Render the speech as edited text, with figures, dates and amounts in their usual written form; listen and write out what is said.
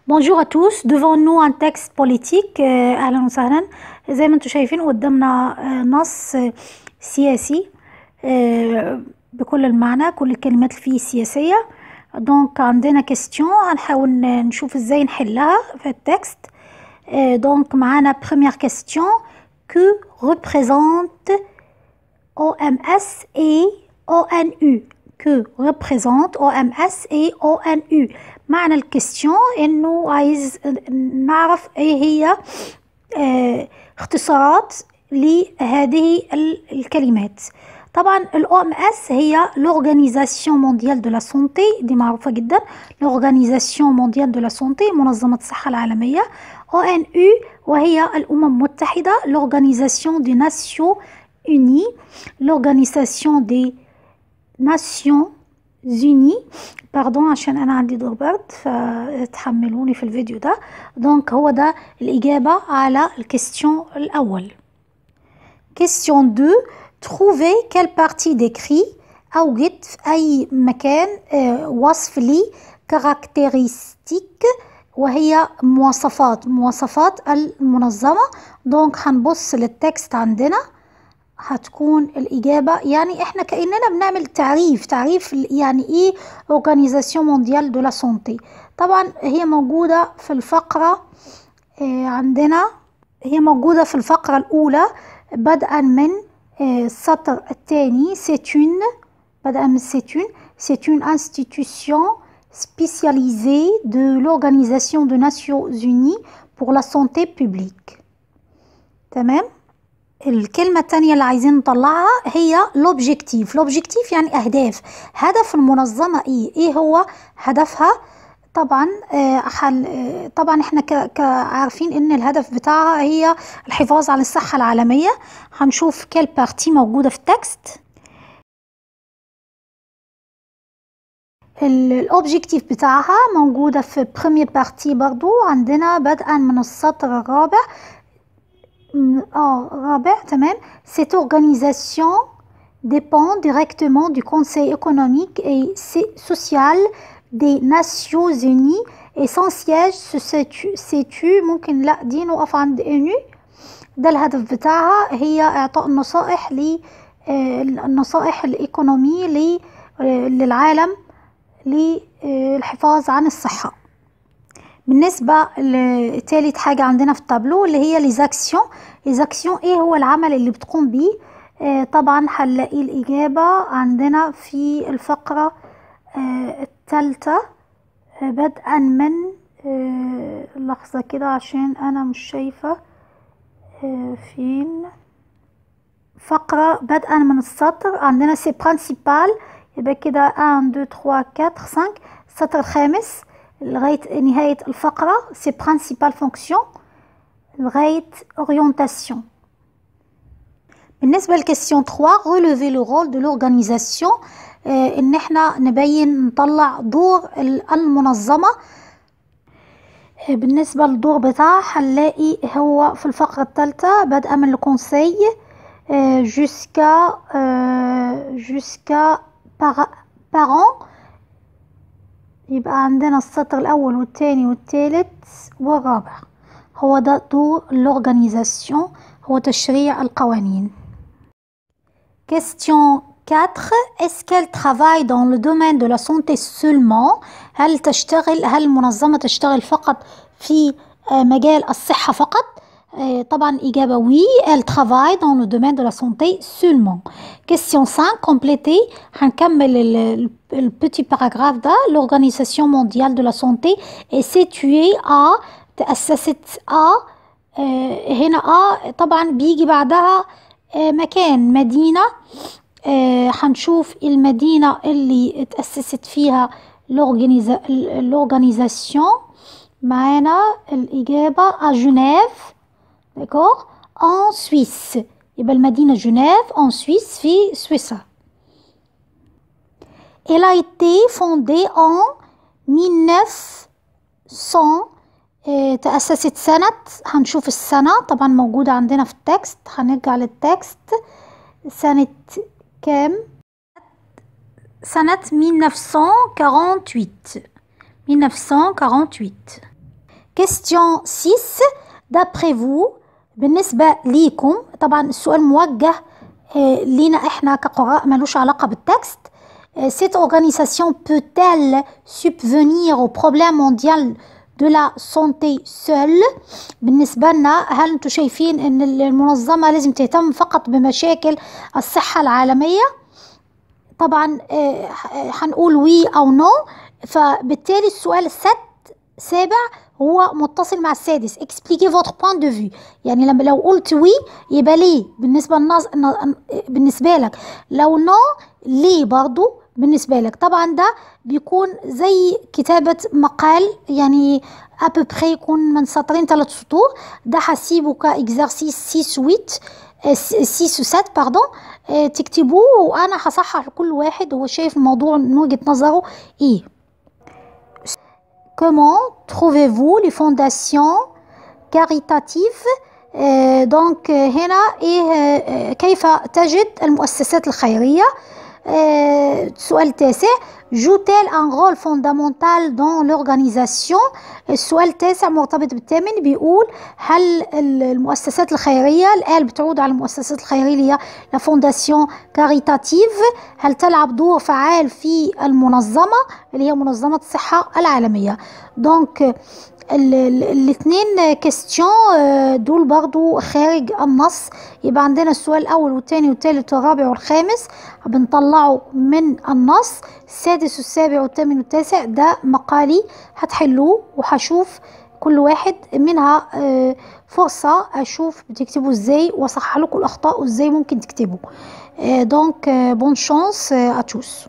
Bonjour à tous, devant nous un texte politique. أهلا وسهلا. زي ما انتم شايفين قدامنا نص سياسي بكل المعنى، كل الكلمات اللي فيه سياسية. دونك عندنا كيستيون هنحاول نشوف ازاي نحلها في التكست. دونك معانا première question: que représente OMS et ONU؟ que représente OMS et ONU. معنى الكيستيون انه عايز نعرف ايه هي اختصارات لهذه الكلمات. طبعا الOMS هي l'Organisation mondiale de la santé، دي معروفة جدا. l'Organisation mondiale de la santé منظمة الصحة العالمية. ONU وهي الأمم المتحدة، l'Organisation des Nations Unies، l'Organisation des Nations Unies. باردون عشان انا عندي دور برد فتحملوني في الفيديو ده. دونك هو ده الإجابة على الكيستيون الأول. كيستيون 2: trouver quelle partie décrit، أوجد في أي مكان وصف لي كاركتيرستيك، وهي مواصفات المنظمة. دونك هنبص للتكست عندنا، هتكون الإجابة يعني إحنا كأننا بنعمل تعريف يعني إيه Organisation mondiale de la santé. طبعا هي موجودة في الفقرة عندنا، هي موجودة في الفقرة الأولى بدءا من السطر الثاني. c'est une institution spécialisée de l'Organisation des Nations Unies pour la santé publique. تمام. الكلمة التانية اللي عايزين نطلعها هي l'objectif يعني أهداف. هدف المنظمة إيه هو هدفها؟ طبعا طبعا احنا عارفين ان الهدف بتاعها هي الحفاظ على الصحة العالمية. هنشوف كل بارتي موجودة في التكست. الأوبجيكتيف بتاعها موجودة في premier بارتي برضو عندنا بدءا من السطر الرابع. تمام. Cette organisation dépend directement du Conseil économique et social des Nations Unies et son siège se situe ممكن لا دي نقف عند ONU. ده الهدف بتاعها، هي إعطاء النصائح الإيكونومية للعالم للحفاظ عن الصحة. بالنسبة لثالث حاجة عندنا في التابلو اللي هي ليزاكسيون ايه هو العمل اللي بتقوم بيه؟ طبعا هنلاقي الإجابة عندنا في الفقرة الثالثة بدءا من لحظة كده عشان أنا مش شايفة فين فقرة بدءا من السطر. عندنا سي برانسيبال، يبقى كده 1 2 3 4 5 السطر الخامس لغاية نهاية الفقرة. سي برانسيبال فونكسيون لغاية اورينتاسيون. بالنسبة لكيستيون 3: relever le rôle de l'organisation، ان احنا نطلع دور المنظمة. بالنسبة للدور بتاعها هنلاقي هو في الفقرة الثالثة بدءا من الكونسي jusqu'à parents. يبقى عندنا السطر الأول والثاني والثالث والرابع. هو ده دور l'organisation، هو تشريع القوانين. Question 4: est-ce qu'elle travaille dans le domaine de la santé seulement؟ هل المنظمة تشتغل فقط في مجال الصحة فقط؟ طبعا إجابة oui, elle travaille dans le domaine de la santé seulement. Question 5: compléter. هنكمل البيتي باراجراف ده. l'Organisation mondiale de la santé est située à، تأسست هنا طبعا بيجي بعدها مكان مدينة. هنشوف المدينة اللي تأسست فيها l'organisation. معانا الإجابة à Genève، d'accord، en Suisse. يبقى المدينة جنيف en Suisse في سويسرا. Elle a été fondée en 1900. تأسست سنة، هنشوف السنة طبعا موجودة عندنا في التكست. هنرجع للتكست سنة كام؟ سنة 1948. question 6 d'après vous بالنسبة ليكم، طبعا السؤال موجه لينا احنا كقراء ملوش علاقة بالتكست. Cette organisation peut-elle subvenir au problème mondial de la santé seule؟ بالنسبة لنا هل انتم شايفين ان المنظمة لازم تهتم فقط بمشاكل الصحة العالمية؟ طبعا هنقول وي او نو. فبالتالي السؤال السابع هو متصل مع السادس. expliquez votre point de vue. يعني لو قلت وي يبقى ليه بالنسبة لك، لو نو ليه برضو بالنسبة لك. طبعا ده بيكون زي كتابة مقال، يعني أبوبخي يكون من سطرين 3 سطور. ده هسيبه كإكزارسيس 6 و 7 باردون، تكتبوه وأنا هصحح لكل واحد هو شايف الموضوع من وجهة نظره إيه. Comment trouvez-vous les fondations caritatives؟ donc هنا إيه كيف تجد المؤسسات الخيرية؟ السؤال التاسع joue-t-elle un rôle fondamental dans l'organisation؟ السؤال التاسع مرتبط بالثامن، بيقول هل المؤسسات الخيرية، الآل بتعود على المؤسسات الخيرية اللي هي لا فونداسيون كاريتاتيف، هل تلعب دور فعال في المنظمة اللي هي منظمة الصحة العالمية؟ دونك الاثنين كيستيون دول برضو خارج النص. يبقى عندنا السؤال الأول والثاني والثالث والرابع والخامس بنطلعه من النص. السادس والسابع والثامن والتاسع ده مقالي هتحلوه، وهشوف كل واحد منها فرصة أشوف بتكتبوا ازاي وأصحح لكم الأخطاء وازاي ممكن تكتبوا. دونك بون شانس à tous.